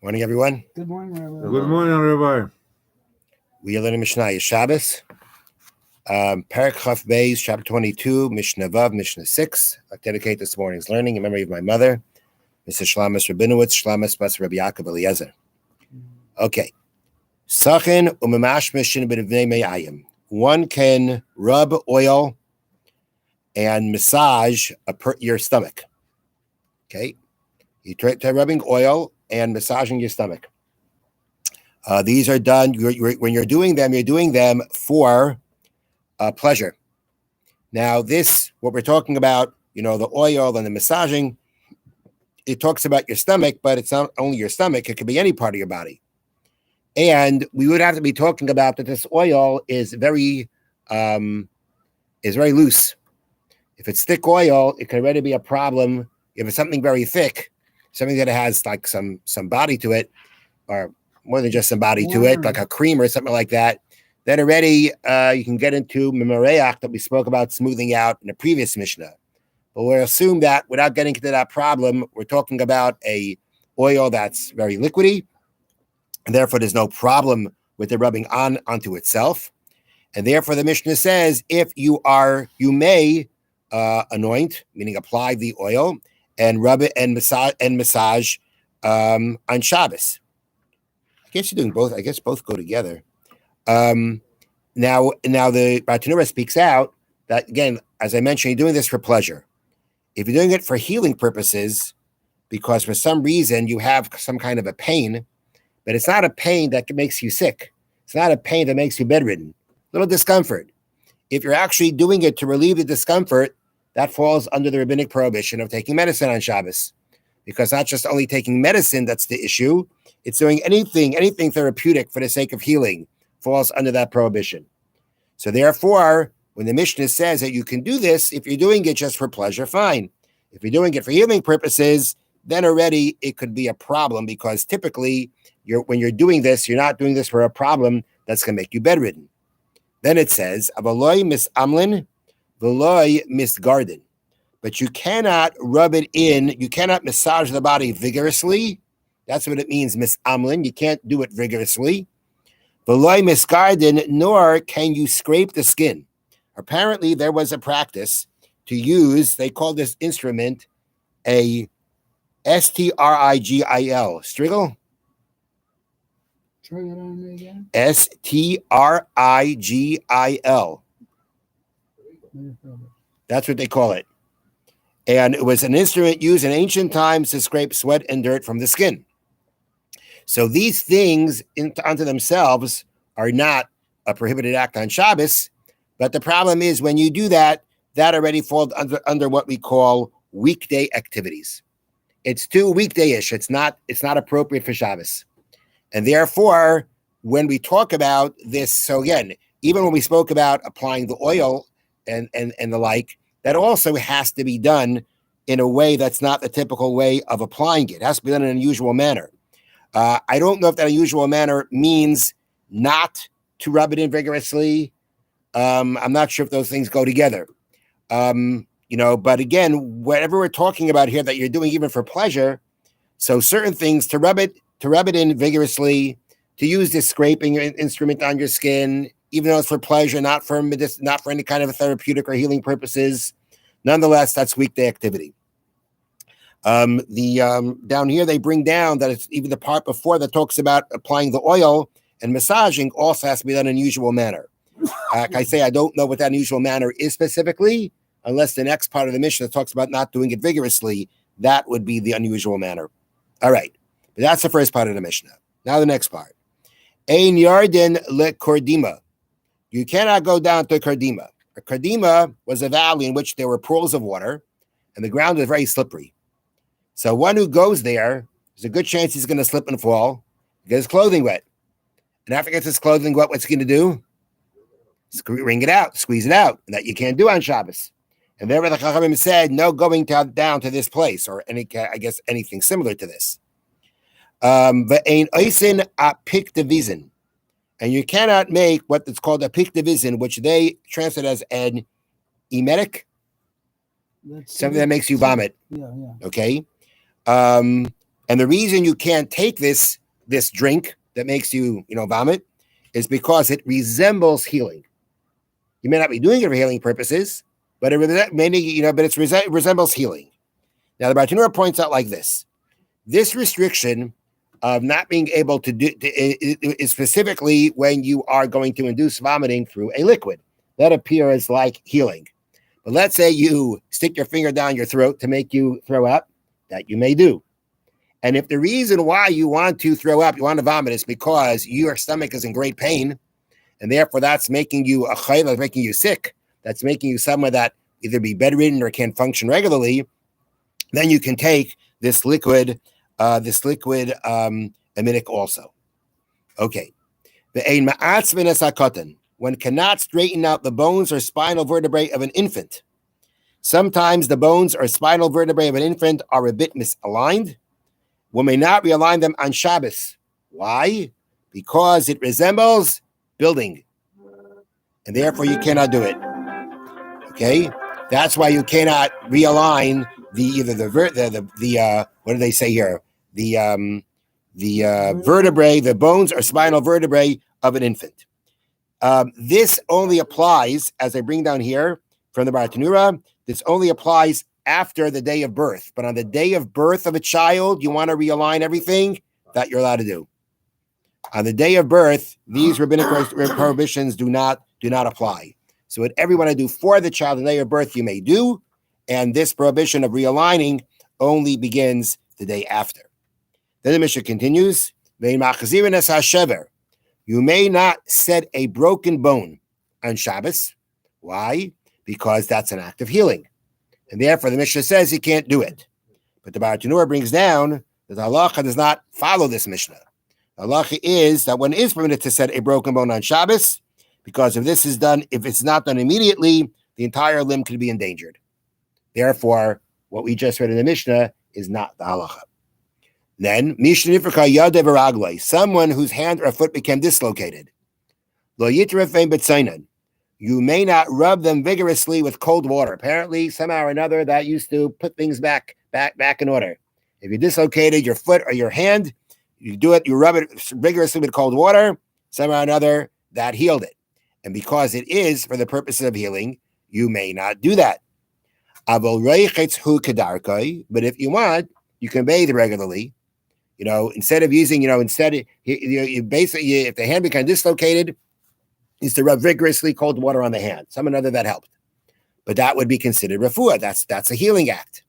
Morning, everyone. Good morning, Rabbi. Good morning, Rabbi. We are learning Mishnah Shabbos. Parak Chaf Beis, chapter 22, Mishnah Vav, Mishnah 6. I dedicate this morning's learning in memory of my mother, Mrs. Shlomis Rabinowitz, Shlomis Bas Rabbi Yaakov Eliezer. Okay. Sachin umemashmishin b'nevnei me'ayim. One can rub oil and massage your stomach. Okay. You try rubbing oil and massaging your stomach. These are done when you're doing them for pleasure. Now, what we're talking about, the oil and the massaging, it talks about your stomach, but it's not only your stomach, it could be any part of your body. And we would have to be talking about that this oil is very loose. If it's thick oil, it can already be a problem. If it's something very thick, something that has like some body to it, or more than just some body to it, like a cream or something like that, then already you can get into memoreach that we spoke about smoothing out in a previous Mishnah. But we'll assume that without getting into that problem, we're talking about a oil that's very liquidy, and therefore there's no problem with the rubbing onto itself. And therefore the Mishnah says, if you may anoint, meaning apply the oil, and rub it and massage on Shabbos. I guess you're doing both. I guess both go together. Now the Bartanura speaks out that, again, as I mentioned, you're doing this for pleasure. If you're doing it for healing purposes, because for some reason you have some kind of a pain, but it's not a pain that makes you sick. It's not a pain that makes you bedridden. Little discomfort. If you're actually doing it to relieve the discomfort, that falls under the rabbinic prohibition of taking medicine on Shabbos. Because not just only taking medicine that's the issue, it's doing anything therapeutic for the sake of healing falls under that prohibition. So therefore, when the Mishnah says that you can do this, if you're doing it just for pleasure, fine. If you're doing it for healing purposes, then already it could be a problem, because typically when you're doing this, you're not doing this for a problem that's going to make you bedridden. Then it says, Avaloi misamlin, veloi misgarden. But you cannot rub it in, you cannot massage the body vigorously. That's what it means, misamlin. You can't do it vigorously. Veloi misgarden, nor can you scrape the skin. Apparently, there was a practice to use, they call this instrument a strigil. Strigil? Try that on me again. strigil. That's what they call it. And it was an instrument used in ancient times to scrape sweat and dirt from the skin. So these things unto themselves are not a prohibited act on Shabbos, but the problem is when you do that, that already falls under what we call weekday activities. It's too weekday-ish. It's not appropriate for Shabbos. And therefore, when we talk about this, so again, even when we spoke about applying the oil and the like, that also has to be done in a way that's not the typical way of applying it. It has to be done in an unusual manner. I don't know if that unusual manner means not to rub it in vigorously. I'm not sure if those things go together. But again, whatever we're talking about here that you're doing even for pleasure, so certain things to rub it in vigorously, to use this scraping instrument on your skin, even though it's for pleasure, not for any kind of therapeutic or healing purposes. Nonetheless, that's weekday activity. Down here they bring down that it's even the part before that talks about applying the oil and massaging also has to be done in an unusual manner. Like I say, I don't know what that unusual manner is specifically, unless the next part of the Mishnah talks about not doing it vigorously. That would be the unusual manner. All right, but that's the first part of the Mishnah. Now the next part. Ein yarden lekordima. You cannot go down to Kardima. Kardima was a valley in which there were pools of water, and the ground was very slippery. So one who goes there, there's a good chance he's going to slip and fall, get his clothing wet. And after he gets his clothing wet, what's he going to do? Wring it out, squeeze it out, and that you can't do on Shabbos. And therefore the Chachamim said, no going down to this place, or anything similar to this. V'ein oisin a piktivizin. And you cannot make what is called a piktivizin, which they translate as an emetic, something that makes you vomit. Yeah. Okay. And the reason you can't take this drink that makes you, vomit is because it resembles healing. You may not be doing it for healing purposes, but it resembles healing. Now, the Bartanura points out like this. This restriction of not being able to do is specifically when you are going to induce vomiting through a liquid. That appears like healing. But let's say you stick your finger down your throat to make you throw up, that you may do. And if the reason why you want to throw up, you want to vomit, is because your stomach is in great pain, and therefore that's making you making you sick, that's making you someone that either be bedridden or can't function regularly, then you can take this liquid aminic also. Okay. One cannot straighten out the bones or spinal vertebrae of an infant. Sometimes the bones or spinal vertebrae of an infant are a bit misaligned. One may not realign them on Shabbos. Why? Because it resembles building, and therefore you cannot do it. Okay, that's why you cannot realign what do they say here? The vertebrae, the bones or spinal vertebrae of an infant. This only applies, as I bring down here from the Bartanura, this only applies after the day of birth. But on the day of birth of a child, you want to realign everything, that you're allowed to do. On the day of birth, these rabbinic prohibitions do not apply. So whatever you want to do for the child on the day of birth, you may do. And this prohibition of realigning only begins the day after. Then the Mishnah continues, you may not set a broken bone on Shabbos. Why? Because that's an act of healing. And therefore the Mishnah says you can't do it. But the Bartanura brings down that the halacha does not follow this Mishnah. The halacha is that one is permitted to set a broken bone on Shabbos, because if it's not done immediately, the entire limb could be endangered. Therefore, what we just read in the Mishnah is not the halacha. Then, Mishna nifraka yadeh v'raglei, someone whose hand or foot became dislocated. Lo yitref vein b'tzainan, you may not rub them vigorously with cold water. Apparently, somehow or another, that used to put things back in order. If you dislocated your foot or your hand, you rub it vigorously with cold water, somehow or another, that healed it. And because it is for the purposes of healing, you may not do that. But if you want, you can bathe regularly. Instead of using, you basically, if the hand becomes dislocated, is to rub vigorously cold water on the hand. Some another that helped. But that would be considered refuah. That's a healing act.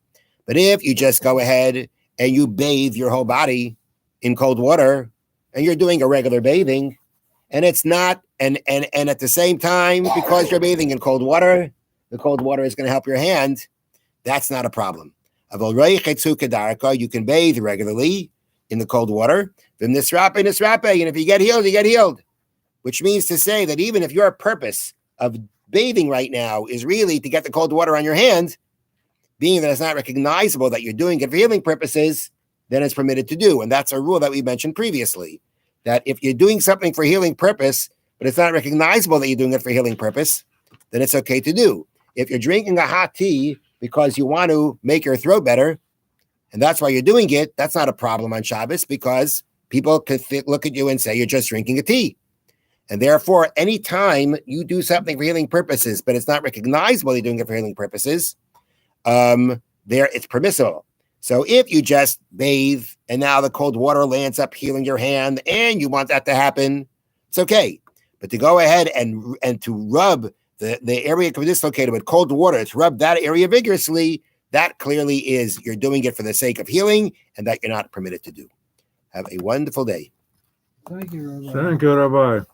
But if you just go ahead and you bathe your whole body in cold water, and you're doing a regular bathing, and it's not, and at the same time, because you're bathing in cold water, the cold water is going to help your hand, that's not a problem. You can bathe regularly in the cold water. And if you get healed, you get healed. Which means to say that even if your purpose of bathing right now is really to get the cold water on your hand, being that it's not recognizable that you're doing it for healing purposes, then it's permitted to do. And that's a rule that we mentioned previously, that if you're doing something for healing purpose, but it's not recognizable that you're doing it for healing purpose, then it's okay to do. If you're drinking a hot tea because you want to make your throat better, and that's why you're doing it, that's not a problem on Shabbos, because people could look at you and say you're just drinking a tea. And therefore, anytime you do something for healing purposes, but it's not recognizable you're doing it for healing purposes, it's permissible. So if you just bathe and now the cold water lands up healing your hand and you want that to happen, it's okay. But to go ahead and to rub the area dislocated with cold water, to rub that area vigorously, that clearly is you're doing it for the sake of healing, and that you're not permitted to do. Have a wonderful day. Thank you, Rabbi. Thank you, Rabbi.